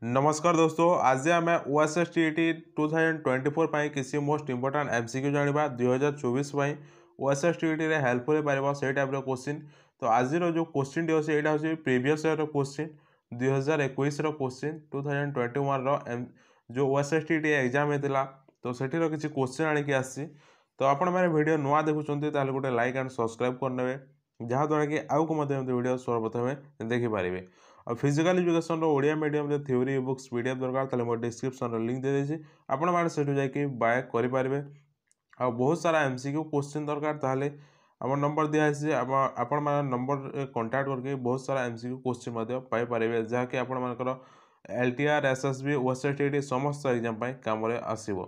नमस्कार दोस्तों, आज आम ओएसएसटीटी 2024 पाई किसी मोस्ट इंपोर्टाट एमसीक्यू जाना 2024 ओएसएसटीटी रे हेल्पफुल हो पार से टाइप क्वेश्चन। तो आज जो क्वेश्चन टी अच्छे यहाँ हूँ प्रीवियस ईयर क्वेश्चन 2021 क्वेश्चन 2021 जो ओएसएसटीटी एग्जाम होता तो सेठीर किसी क्वेश्चन आणिकी आसी। तो आपण मैंने वीडियो नुआ देखुंत गोटे लाइक एंड सब्सक्राइब करने जहाँद्वारा कि आउ को वीडियो सर्वप्रथम देखिपारे। और physical education Odia medium theory books PDF दरकार ताले मो डिस्क्रिप्शन लिंक दे देछि आपण माने सेठु जाई कि बाय करि पारबे। आ बहुत सारा एमसीक्यू क्वेश्चन दरकार ताले हमर नंबर दिया है आपण माने नंबर कांटेक्ट करके बहुत सारा एमसीक्यू क्वेश्चन मध्य पाई पारबे जहा कि आपण मानकर एलटीआर एसएसबी ओएसएसटीटी समस्त एग्जाम पाई काम रे आसीबो।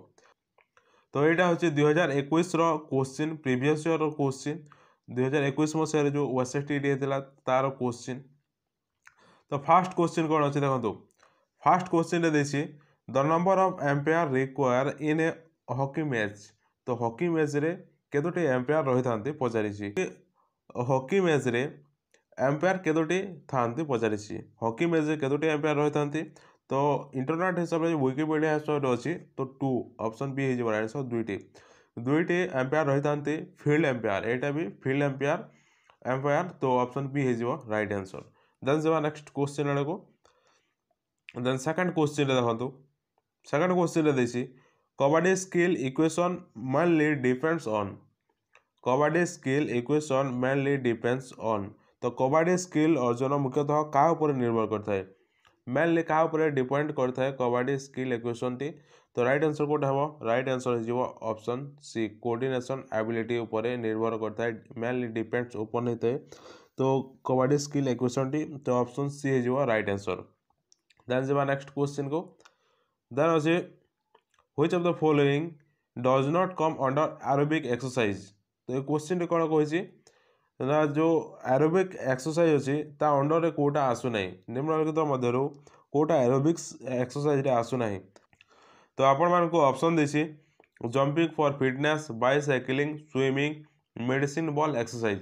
तो यहाँ हूँ 2021 क्वेश्चन प्रीवियस ईयर क्वेश्चन 2021 मसीह जो ओएसएसटीटी होता तार क्वेश्चन। तो फास्ट क्वेश्चन कौन अच्छे देखो फास्ट क्वेश्चन देसी the number of umpire require in a hockey match. तो हॉकी मैच रे केतोटी एम्पायर रही था पचारि हॉकी मैच रे एम्पायर केतोटी था पचारि हॉकी मैच रे केतोटी एम्पायर रही था। तो इंटरनेट हिसाब से विकिपीडिया हिसाब से अच्छी तो 2 ऑप्शन बी हो आंसर दुईटी एम्पायर रही था फील्ड एम्पायर यहाँ भी फील्ड एम्पायर तो ऑप्शन बी हो राइट आंसर। देन जब नेक्स्ट क्वेश्चन आड़ को देन सेकंड क्वेश्चन देखो सेकंड क्वेश्चन देसी kabaddi skill equation mainly depends on kabaddi skill equation mainly depends on. तो कबड्डी स्किल अर्जन मुख्यतः क्या ऊपर निर्भर करता है मेनली क्या ऊपर डिपेंड करता है कबड्डी स्किल इक्वेशन टी। तो राइट आंसर कोटा हम राइट आंसर हो ऑप्शन सी कोऑर्डिनेशन एबिलिटी ऊपर निर्भर करता है मेनली डिपेंड्स ओपन होता है। तो कबड्डी स्किल इक्वेशन टी तो ऑप्शन सी हो राइट आंसर। देन जब नेक्स्ट क्वेश्चन को देन अच्छे which of the following does not come under aerobic exercise. तो ये क्वेश्चन टी कौन कही जो एरोबिक एक्सरसाइज अच्छी ता अंडर रे कोटा आसुना निम्नलिखित मध्य कोटा एरोबिक्स एक्सरसाइज आसुना। तो आपण मानक ऑप्शन देसी jumping for fitness bicycling swimming medicine ball exercise.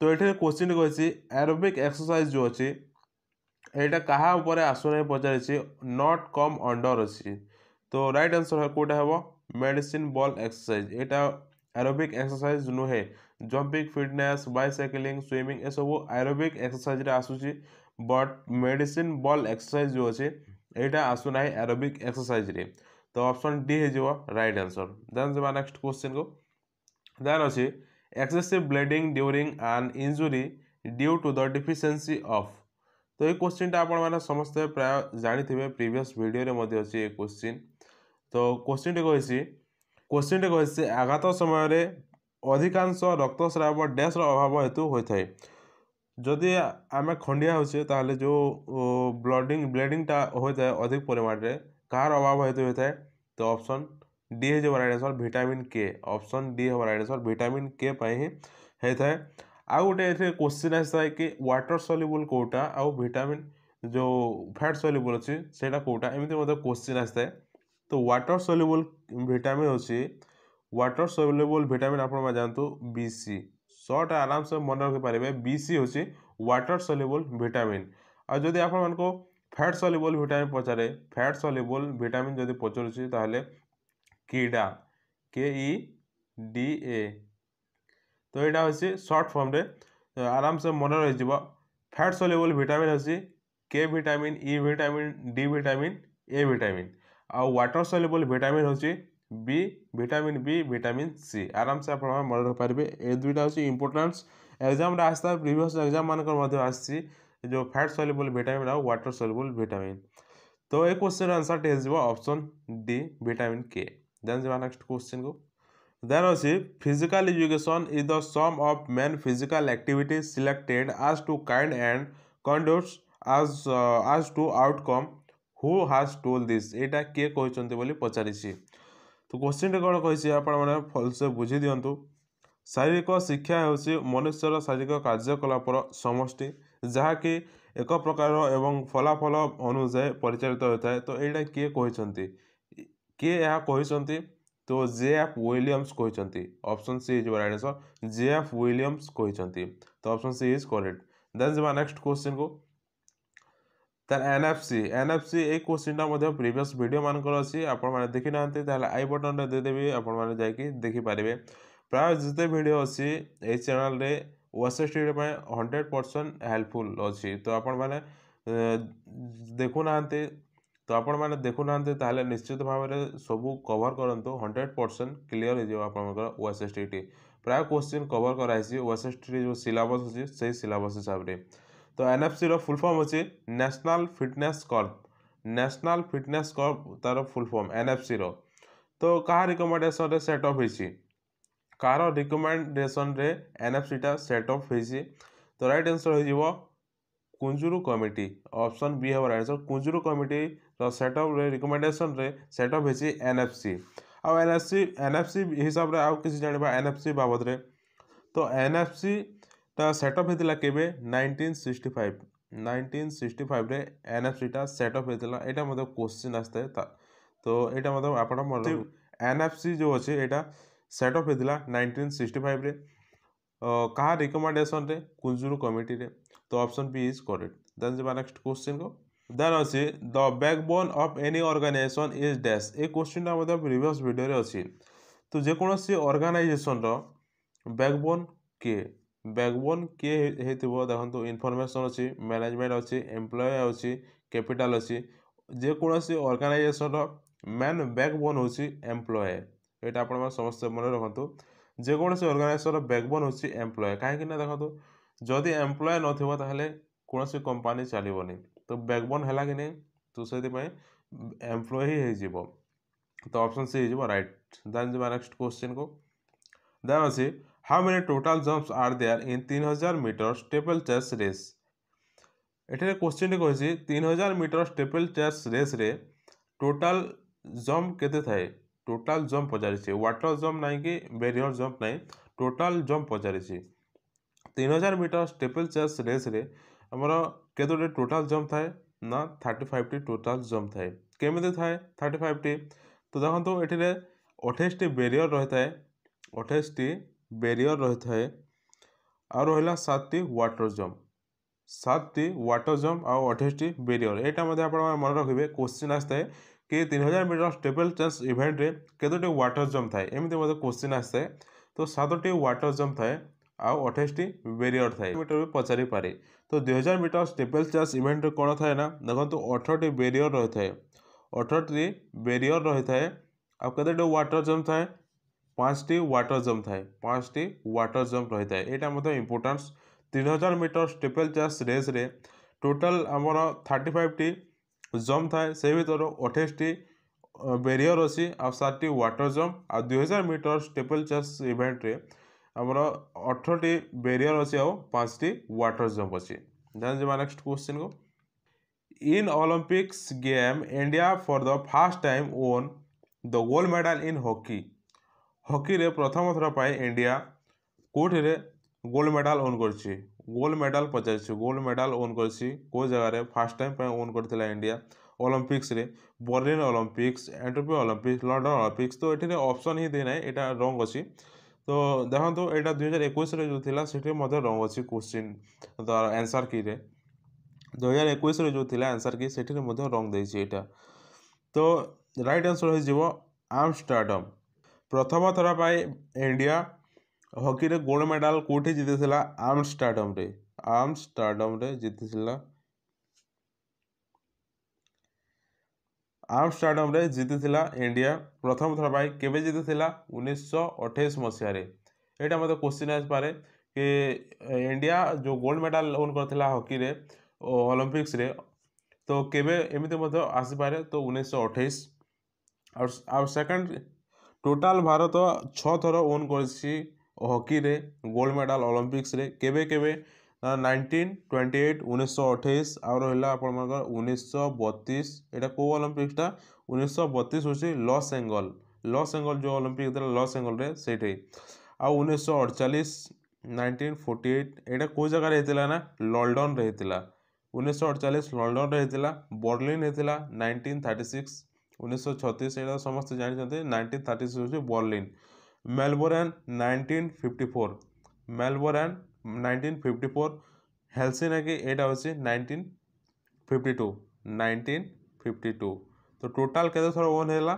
तो ये क्वेश्चन कही एरोबिक एक्सरसाइज जो अच्छी यहाँ क्या ऊपर आसुना पचारि नॉट कम अंडर अच्छी। तो राइट आंसर कोटा हम मेडिसिन बॉल एक्सरसाइज यहाँ एरोबिक एक्सरसाइज नुहे जंपिंग फिटनेस बाइसाइक्लिंग स्विमिंग ये सब एरोबिक एक्सरसाइज आसूसी बट मेडिसिन बॉल एक्सरसाइज जो अच्छे यहाँ आसुना एरोबिक एक्सरसाइज रे। तो ऑप्शन डी हो राइट आंसर। देन जब नेक्स्ट क्वेश्चन को देन अच्छे excessive bleeding during an injury due to the deficiency of. तो ये क्वेश्चन आप समस्ते प्राय जानी प्रीवियस वीडियो रे अच्छी ये क्वेश्चन। तो क्वेश्चन टी कही आघात समय अधिकांश रक्तस्राव डैश अभाव हेतु होता है। जदि आम खंडिया होचे ताहले जो ब्लीडिंगटा होता है अधिक परिमाण रे कार अभाव हेतु होता है। तो ऑप्शन डी हो राइट आंसर विटामिन के ऑप्शन डी हो राइट आंसर विटामिन के ही होता है। आउ गोटे क्वेश्चन आसा है कि वाटर सल्युबल कोटा आउ विटामिन जो फैट सल्युबल अच्छी से कोटा एमती क्वेश्चन आसा है। तो वाटर सल्युबल विटामिन अच्छी वाटर सल्युबल विटामिन आप जानतु बीसी शॉर्ट आराम से मन रखिपारे बीसी हूँ वाटर सल्युबल विटामिन। और जदि आपको फैट सल्युबल विटामिन पचारे फैट सल्युबल विटामिन जदि पचारुची ताहले कीडा KEDA। तो यहाँ हूँ शॉर्ट फॉर्म रे आराम से मन रही फैट सल्युबल विटामिन हूँ K vitamin E vitamin D vitamin A vitamin आ वाटर सल्युबल विटामिन हूँ बी विटामिन सी। आराम से आप मन रखिपारे ए दुईटा हूँ इंपोर्टेंस एग्जाम आसता है प्रीवियस एग्जाम मानक आसी जो फैट सल्युबल विटामिन और वाटर सल्युबल विटामिन। तो ये क्वेश्चन आंसर टी हो option D vitamin K. Then जब नेक्स्ट क्वेश्चन को देन अच्छी physical education is the sum of men physical activities selected as to kind and conducts as to outcome who has told this यहाँ किए कहते बोली पचारि। तो क्वेश्चन टी कौन कही आप भलसे बुझी दिंतु शारीरिक शिक्षा हूँ मनुष्यर शारीरिक कार्यकलापर समष्टि जहाँकि एक प्रकार एवं फलाफल अनुसार परिचालित होता है। तो यहाँ किए कहते किए यहाँ कहते तो JF विलियम्स कहते option C is right answer JF Williams कहते। तो option C is correct. Then जब नेक्स्ट क्वेश्चन को ତାର ଏନ୍ଏଫ୍ସି ଏଇ କ୍ୱେଶ୍ଚିନ୍ଟା ମଧ୍ୟ ପ୍ରିଭିୟସ୍ ଭିଡ଼ିଓ ମାନଙ୍କର ଅଛି, ଆପଣମାନେ ଦେଖି ନାହାନ୍ତି ତାହେଲେ ଆଇ ବଟନ୍ରେ ଦେଇଦେବି, ଆପଣମାନେ ଯାଇକି ଦେଖିପାରିବେ। ପ୍ରାୟ ଯେତେ ଭିଡ଼ିଓ ଅଛି ଏଇ ଚ୍ୟାନେଲ୍ରେ OSSTD ପାଇଁ 100% ହେଲ୍ପଫୁଲ୍ ଅଛି। ତ ଆପଣମାନେ ଦେଖୁନାହାନ୍ତି ତାହେଲେ ନିଶ୍ଚିତ ଭାବରେ ସବୁ କଭର୍ କରନ୍ତୁ, 100% କ୍ଲିୟର୍ ହେଇଯିବ ଆପଣଙ୍କର OSSTD। ପ୍ରାୟ କ୍ୱେଶ୍ଚିନ୍ କଭର୍ କରାହେଇଛି OSSTD ଯେଉଁ ସିଲାବସ୍ ଅଛି ସେଇ ସିଲାବସ୍ ହିସାବରେ। ତ ଏନ୍ଏଫ୍ସିର ଫୁଲ୍ ଫର୍ମ ଅଛି ନ୍ୟାସନାଲ୍ ଫିଟନେସ୍ କର୍ପ ତାର ଫୁଲ୍ ଫର୍ମ ଏନ୍ଏଫ୍ସିର। ତ କାହା ରିକମେଣ୍ଡେସନରେ ସେଟ୍ ଅପ୍ ହେଇଛି, କାହାର ରିକମେଣ୍ଡେସନରେ ଏନ୍ଏଫ୍ସିଟା ସେଟ୍ ଅପ୍ ହେଇଛି? ତ ରାଇଟ୍ ଆନ୍ସର୍ ହେଇଯିବ କୁଞ୍ଜୁରୁ କମିଟି। ଅପସନ୍ ବି ହେବ ରାଇଟ୍ ଆନ୍ସର୍। କୁଞ୍ଜୁରୁ କମିଟିର ସେଟ୍ଅପ୍ରେ ରିକମେଣ୍ଡେସନରେ ସେଟ୍ ଅପ୍ ହେଇଛି ଏନ୍ଏଫ୍ସି। ଆଉ ଏନ୍ଏଫ୍ସି ହିସାବରେ ଆଉ କିଛି ଜାଣିବା ଏନ୍ଏଫ୍ସି ବାବଦରେ। ତ ଏନ୍ଏଫ୍ସିଟା ସେଟ୍ଅପ୍ ହେଇଥିଲା କେବେ? 1965ରେ ଏନ୍ଏଫ୍ସିଟା ସେଟ୍ଅପ୍ ହେଇଥିଲା। ଏଇଟା ମଧ୍ୟ କ୍ୱେଶ୍ଚିନ୍ ଆସିଥାଏ, ତ ଏଇଟା ମଧ୍ୟ ଆପଣ ମନେ ଏନ୍ଏଫ୍ସି ଯେଉଁ ଅଛି ଏଇଟା ସେଟ୍ଅପ୍ ହେଇଥିଲା 1965ରେ। କାହା ରିକମେଣ୍ଡେସନରେ? କୁଞ୍ଜୁରୁ କମିଟିରେ। ତ option B is correct. Then ଯିବା ନେକ୍ସଟ କ୍ୱେଶ୍ଚିନ୍କୁ। ଦେନ୍ ଅଛି the backbone of any organisation is dash. ଏ କ୍ୱେଶ୍ଚିନ୍ଟା ମଧ୍ୟ ପ୍ରିଭିୟସ୍ ଭିଡ଼ିଓରେ ଅଛି। ତ ଯେକୌଣସି ଅର୍ଗାନାଇଜେସନର ବ୍ୟାକବୋନ୍ କିଏ? ବ୍ୟାକବୋନ୍ କିଏ ହେଇଥିବ ଦେଖନ୍ତୁ, ଇନଫର୍ମେସନ୍ ଅଛି, ମ୍ୟାନେଜମେଣ୍ଟ ଅଛି, ଏମ୍ପ୍ଲୟ ଅଛି, କ୍ୟାପିଟାଲ୍ ଅଛି। ଯେକୌଣସି ଅର୍ଗାନାଇଜେସନର ମେନ୍ ବ୍ୟାକବୋନ୍ ହେଉଛି ଏମ୍ପ୍ଲୟ। ଏଇଟା ଆପଣମାନେ ସମସ୍ତେ ମନେ ରଖନ୍ତୁ। ଯେକୌଣସି ଅର୍ଗାନାଇଜେସନର ବ୍ୟାକବୋନ୍ ହେଉଛି ଏମ୍ପ୍ଲୟ। କାହିଁକି ନା ଦେଖନ୍ତୁ, ଯଦି ଏମ୍ପ୍ଲୟ ନଥିବ ତାହେଲେ କୌଣସି କମ୍ପାନୀ ଚାଲିବନି। ତ ବ୍ୟାକବୋନ୍ ହେଲା କି ନାହିଁ, ତ ସେଥିପାଇଁ ଏମ୍ପ୍ଲୟ ହିଁ ହେଇଯିବ। ତ ଅପସନ୍ ସି ହେଇଯିବ ରାଇଟ୍। ଦେନ୍ ଯିବା ନେକ୍ସଟ କ୍ୱେଶ୍ଚିନ୍କୁ। ଦେନ୍ ଅଛି how many total jumps are there in 3000 metre steeple chase race. ଏଠାରେ କ୍ୱେଶ୍ଚିନ୍ଟି କହିଛି 3000 ମିଟର ଷ୍ଟେପଲ୍ ଚେସ୍ ରେସ୍ରେ ଟୋଟାଲ୍ ଜମ୍ପ କେତେ ଥାଏ? ଟୋଟାଲ୍ ଜମ୍ପ ପଚାରିଛି, ୱାଟର ଜମ୍ପ ନାହିଁ କି ବ୍ୟାରିୟର ଜମ୍ପ ନାହିଁ, ଟୋଟାଲ୍ ଜମ୍ପ ପଚାରିଛି। 3000 ମିଟର ଷ୍ଟେପଲ୍ ଚେସ୍ ରେସ୍ରେ ଆମର କେତୋଟି ଟୋଟାଲ୍ ଜମ୍ପ ଥାଏ? ନା 35ଟି ଟୋଟାଲ୍ ଜମ୍ପ ଥାଏ। କେମିତି ଥାଏ 35ଟି? ତ ଦେଖନ୍ତୁ ଏଠିରେ 28ଟି ବ୍ୟାରିୟର ରହିଥାଏ, 28ଟି ବ୍ୟାରିୟର ରହିଥାଏ, ଆଉ ରହିଲା 7ଟି ୱାଟର ଜମ୍ପ। 7ଟି ୱାଟର ଜମ୍ପ ଆଉ 28ଟି ବ୍ୟାରିୟର। ଏଇଟା ମଧ୍ୟ ଆପଣମାନେ ମନେ ରଖିବେ, କ୍ୱେଶ୍ଚିନ୍ ଆସିଥାଏ କି 3000 ମିଟର ଷ୍ଟେପଲ୍ ଚେସ୍ ଇଭେଣ୍ଟରେ କେତୋଟି ୱାଟର ଜମ୍ପ ଥାଏ, ଏମିତି ମଧ୍ୟ କ୍ୱେଶ୍ଚିନ୍ ଆସିଥାଏ। ତ 7ଟି ୱାଟର ଜମ୍ପ ଥାଏ ଆଉ 28ଟି ବ୍ୟାରିୟର ଥାଏ। ମିଟର ବି ପଚାରିପାରେ। ତ 2000 ମିଟର ଷ୍ଟେପଲ୍ ଚେସ୍ ଇଭେଣ୍ଟରେ କ'ଣ ଥାଏ ନା ଦେଖନ୍ତୁ, 18ଟି ବ୍ୟାରିୟର ରହିଥାଏ, 18ଟି ବ୍ୟାରିୟର ରହିଥାଏ। ଆଉ କେତୋଟି ୱାଟର ଜମ୍ପ ଥାଏ? 5ଟି ୱାଟର ଜମ୍ପ ଥାଏ, 5ଟି ୱାଟର ଜମ୍ପ ରହିଥାଏ। ଏଇଟା ମଧ୍ୟ ଇମ୍ପୋର୍ଟାନ୍ସ। 3000 ମିଟର ଷ୍ଟେପଲ୍ ଚେସ୍ ରେସ୍ରେ ଟୋଟାଲ୍ ଆମର 35ଟି ଜମ୍ପ ଥାଏ, ସେ ଭିତରୁ 28ଟି ବ୍ୟାରିୟର ଅଛି ଆଉ 7ଟି ୱାଟର ଜମ୍ପ। ଆଉ 2000 ମିଟର ଷ୍ଟେପଲ୍ ଚେସ୍ ଇଭେଣ୍ଟରେ ଆମର 18ଟି ବ୍ୟାରିୟର ଅଛି ଆଉ 5ଟି ୱାଟର ଜମ୍ପ ଅଛି। ଦେନ୍ ଯିବା ନେକ୍ସଟ କ୍ୱେଶ୍ଚିନ୍କୁ। In Olympics game India for the first time won the gold medal in hockey. ହକିରେ ପ୍ରଥମ ଥର ପାଇଁ ଇଣ୍ଡିଆ କେଉଁଠିରେ ଗୋଲ୍ଡ ମେଡାଲ ଓନ୍ କରିଛି? ଗୋଲ୍ଡ ମେଡାଲ ପଚାରିଛି, ଗୋଲ୍ଡ ମେଡାଲ ଓନ୍ କରିଛି କେଉଁ ଜାଗାରେ ଫାର୍ଷ୍ଟ ଟାଇମ୍ ପାଇଁ ଓନ୍ କରିଥିଲା ଇଣ୍ଡିଆ? ଅଲିମ୍ପିକ୍ସରେ। Berlin Olympics, Antwerp Olympics, London Olympics. ତ ଏଠିରେ ଅପସନ୍ ହିଁ ଦେଇନାହିଁ, ଏଇଟା ରଙ୍ଗ ଅଛି। ତ ଦେଖନ୍ତୁ ଏଇଟା 2021ରେ ଯେଉଁ ଥିଲା ସେଠି ମଧ୍ୟ ରଙ୍ଗ ଅଛି କ୍ୱେଶ୍ଚିନ୍ ତାର ଆନ୍ସର୍ କିରେ। 2021ରେ ଯେଉଁ ଥିଲା ଆନ୍ସର୍ କି ସେଠିରେ ମଧ୍ୟ ରଙ୍ଗ ଦେଇଛି ଏଇଟା। ତ ରାଇଟ୍ ଆନ୍ସର୍ ହେଇଯିବ ଆମଷ୍ଟରଡାମ। ପ୍ରଥମ ଥର ପାଇଁ ଇଣ୍ଡିଆ ହକିରେ ଗୋଲ୍ଡ ମେଡାଲ କେଉଁଠି ଜିତିଥିଲା? ଆମଷ୍ଟରଡାମରେ ଜିତିଥିଲା। ଆମଷ୍ଟରଡାମରେ ଜିତିଥିଲା ଇଣ୍ଡିଆ ପ୍ରଥମ ଥର ପାଇଁ। କେବେ ଜିତିଥିଲା? 1928 ମସିହାରେ। ଏଇଟା ମଧ୍ୟ କ୍ୱେଶ୍ଚିନ୍ ଆସିପାରେ କି ଇଣ୍ଡିଆ ଯେଉଁ ଗୋଲ୍ଡ ମେଡାଲ ଓନ୍ କରିଥିଲା ହକିରେ ଅଲିମ୍ପିକ୍ସରେ, ତ କେବେ ଏମିତି ମଧ୍ୟ ଆସିପାରେ। ତ 1928। ଆଉ ସେକେଣ୍ଡ, ଟୋଟାଲ୍ ଭାରତ 6 ଥର ଓନ୍ କରିଛି ହକିରେ ଗୋଲ୍ଡ ମେଡାଲ ଅଲିମ୍ପିକ୍ସରେ। କେବେ କେବେ? 1928, 1928, ଆଉ ରହିଲା ଆପଣଙ୍କର 1932। ଏଇଟା କେଉଁ ଅଲିମ୍ପିକ୍ସଟା? 1932 ହେଉଛି ଲସ୍ ଏଞ୍ଜେଲ ଯେଉଁ ଅଲିମ୍ପିକ୍ ଥିଲା ଲସ୍ ଏଞ୍ଜେଲରେ ସେଇଠି। ଆଉ 1948, 1948 ଏଇଟା କେଉଁ ଜାଗାରେ ହେଇଥିଲା ନା ଲଣ୍ଡନରେ ହେଇଥିଲା। 1948 ଲଣ୍ଡନରେ ହେଇଥିଲା। ବର୍ଲିନ୍ ହେଇଥିଲା 1936। 1936 ଏଇଟା ସମସ୍ତେ ଜାଣିଛନ୍ତି। 1936 ହେଉଛି ବର୍ଲିନ୍। Melbourne 1954, Melbourne 1954। ହେଲସିଙ୍କି ଏଇଟା ହେଉଛି 19 52 1952 तो टोटाल केते थर ओन हैला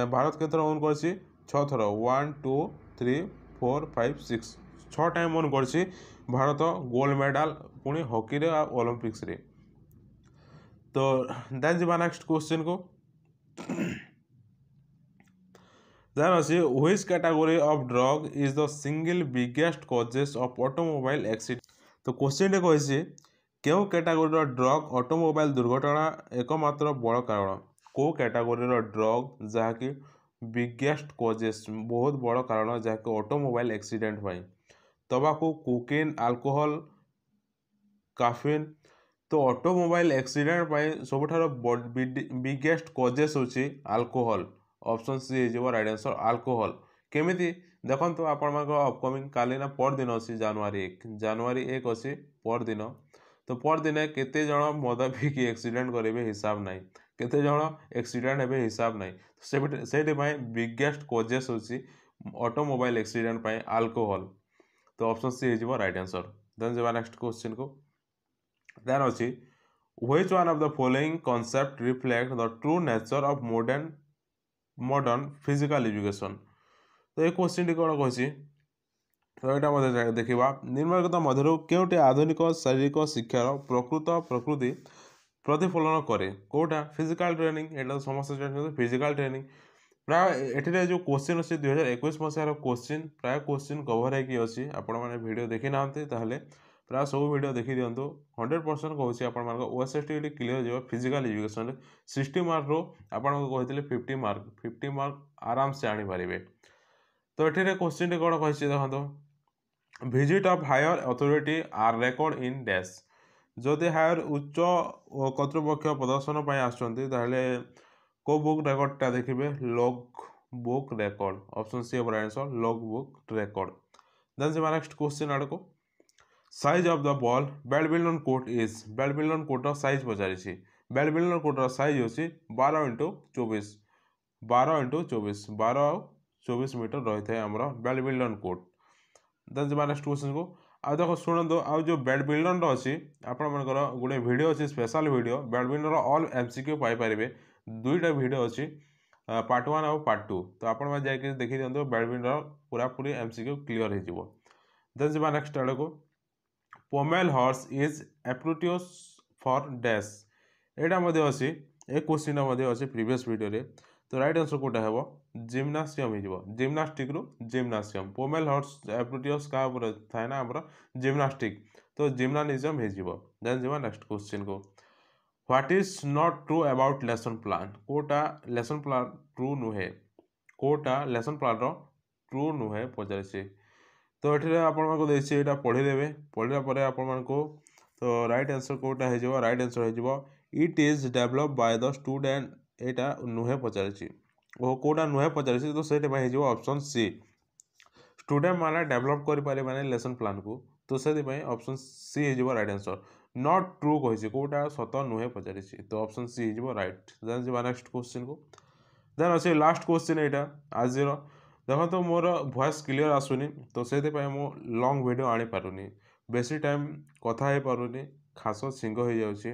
भारत केते थर ओन करछि 6 थर 1 2 3 4 5 6 6 टाइम ओन करछि भारत गोल्ड मेडल पुणी हॉकी रे आ ओलंपिक्स रे। तो देन जिबा नेक्स्ट क्वेश्चन को देन अछि which category of drug is the single biggest causes of automobile accident. तो क्वेश्चन रे कहछि केउ कैटेगरी ड्रग ऑटोमोबाइल दुर्घटना एकमात्र बड़ कारण को कैटेगरी ड्रग जहाँकि बिगेस्ट कॉजेस बहुत बड़ कारण जहाँकि ऑटोमोबाइल एक्सीडेंट पाई तबाकू कोकेन अल्कोहल काफिन। तो ऑटोमोबाइल एक्सीडेंट पाई सबुठार बिगेस्ट कॉजेस होची अल्कोहल ऑप्शन सी हो राइट आंसर अल्कोहल केमिति देखो आपण अपकमिंग काली ना पर दिन अच्छी जनवरी 1 अच्छी पर दिन तो पर दिन केते जण मद पीकी एक्सीडेंट करेंगे हिसाब ना केते जण एक्सीडेंट हेबे हिसाब ना से बिगेस्ट कॉजेस होची ऑटोमोबाइल एक्सीडेंट पाई अल्कोहल तो ऑप्शन सी हो राइट आंसर। देन जब नेक्स्ट क्वेश्चन को देन अच्छी which one of the following concept reflect the true nature of modern physical education. तो ये क्वेश्चन टी कौन कही तो यहाँ देखा निम्नलिखित मध्य केउटी आधुनिक शारीरिक शिक्षार प्रकृति प्रतिफलन करे कौटा फिजिकल ट्रेनिंग एटा समस्त जानते फिजिकल ट्रेनिंग प्राय एठिरे जो क्वेश्चन अच्छे 2021 मसीहार क्वेश्चन प्राय क्वेश्चन कवर होगी आपण मैंने वीडियो देखी ना प्राय सब वीडियो देखी दिंतु 100% कहूँ आप ओएसएसटी क्लीयर हो फिजिकल एजुकेशन 60 मार्क रो आपको कहते 50 मार्क आराम से आनीपारे। तो ये क्वेश्चन कौन कही देखो visit of higher authority are record in dash जदि हायर उच्च कर्तृपक्ष प्रदर्शन आसते को बुक रेकर्डटा देखिए log book record option C right answer log book record. Then से नेक्स्ट क्वेश्चन आड़ को size of the ball badminton court is badminton कोर्टर साइज पचारि बैडमिंटन कोर्टर साइज होची 12 × 24 12 × 24 मीटर रही है आमर बैडमिंटन कोर्ट। देन जब नेक्स्ट क्वेश्चन को आ देखो शुणु आउ जो बैडमिंटन अच्छी आपण गोटे वीडियो अच्छी special video badminton all MCQ Piper दुईटा वीडियो अच्छी पार्ट 1 और पार्ट 2 तो आप देखी दिखाँ बैडमिंटन पूरा पूरी एमसीक्यू क्लीयर हो। देन जब नेक्स्ट आड़ को pommel horse is apparatus for dash यहाँ अच्छी एक क्वेश्चन अच्छे प्रीवियस वीडियो तो राइट आंसर कौटा है जिम्नासियम हो जिम्नास्टिक रु जिम्नासियम पोमेल हॉर्स एप्रोटियस क्या थाए ना आमर जिम्नास्टिक तो जिम्नानिजम हो। देन जब नेक्स्ट क्वेश्चन को what is not true about lesson plan कोटा लेसन प्लान ट्रू नुहे कोटा लेसन प्लान ट्रू नुहे पचार तो ये आपको पढ़ीदेवे पढ़ा आपण को तो राइट आंसर कौटा हो राइट आंसर हो it is develop by the student यहाँ नुहे पचार कौटा नुहे पचार तो से ऑप्शन सी स्टूडेंट मैंने डेवलप करें लेसन प्लान को तो से ऑप्शन सी हो राइट आंसर नॉट ट्रू कही कौटा सत नुहे पचारि तो ऑप्शन सी हो राइट। देन जब नेक्स्ट क्वेश्चन को देन अच्छे लास्ट क्वेश्चन यहाँ आज देखो तो मोर वॉइस क्लीयर आसुनी तो से मुझे लॉन्ग वीडियो आनी पारुनी बेसी टाइम कथा हो पारुनी खास छिंग हो जाऊँगी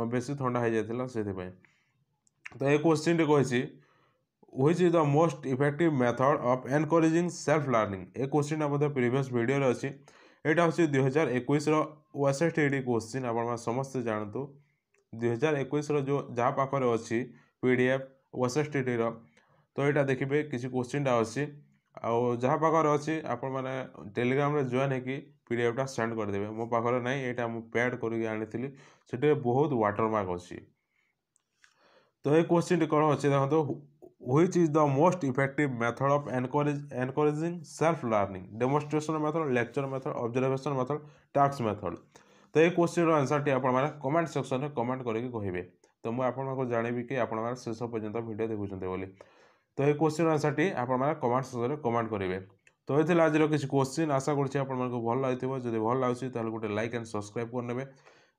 बेसी थंडा हो जाता से तो ये क्वेश्चन टी कही which is the most effective method of encouraging self learning A question previous video अच्छी यहाँ हूँ 2021 ओएसएसटी क्वेश्चन आप समस्ते जानतु 2021 जो जहाँ पाखे अच्छी पीडीएफ ओएसएसटी तो यहाँ देखिए किसी क्वेश्चन अच्छी आउ जहाँ पाखे अच्छी आपण मैंने टेलीग्राम रे जॉइन होगी पीडीएफटा सेंड करदेवे मो पाखे ना यहाँ मुझे पैड करनी से बहुत वाटरमार्क अच्छी। तो ये क्वेश्चन कौन अच्छे देखो which is the most effective method of encouraging self learning demonstration method lecture method observation method task method. तो ये क्वेश्चन आंसर टी आप कमेंट सेक्शन में कमेंट करके कहे तो मुझे आपको जानवी कि आप शेष पर्यंत वीडियो देखुं बोली तो ये क्वेश्चन आंसर टी आप कमेंट सेक्शन में कमेंट करेंगे। तो ये आज किसी क्वेश्चन आशा करुँचे आपको भल लगे जब भल लगे गोटे लाइक एंड सब्सक्राइब करने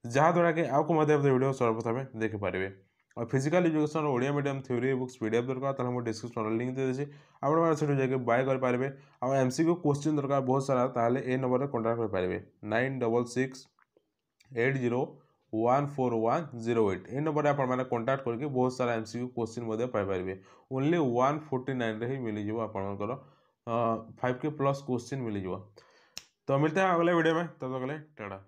जहाँद्वारा कि आपको वीडियो सर्वप्रथम देखिपारे और physical education Odia medium theory books PDF दरकार तो मुझे डिस्क्रिप्शन लिंक दे देছি आपन से जाके बाय कर पारे और एमसीक्यू क्वेश्चन दरकार बहुत सारा ताले ए नंबर रे कांटेक्ट कर पारे 966808 141108 ये नंबर आप कंटाक्ट करके बहुत सारा एमसीक्यू क्वेश्चन पाइपर ओनली 149 ही मिल जापर 5K+ क्वेश्चन मिल जाव। तो मिलते हैं अगले वीडियो में, तब तक के लिए टाटा।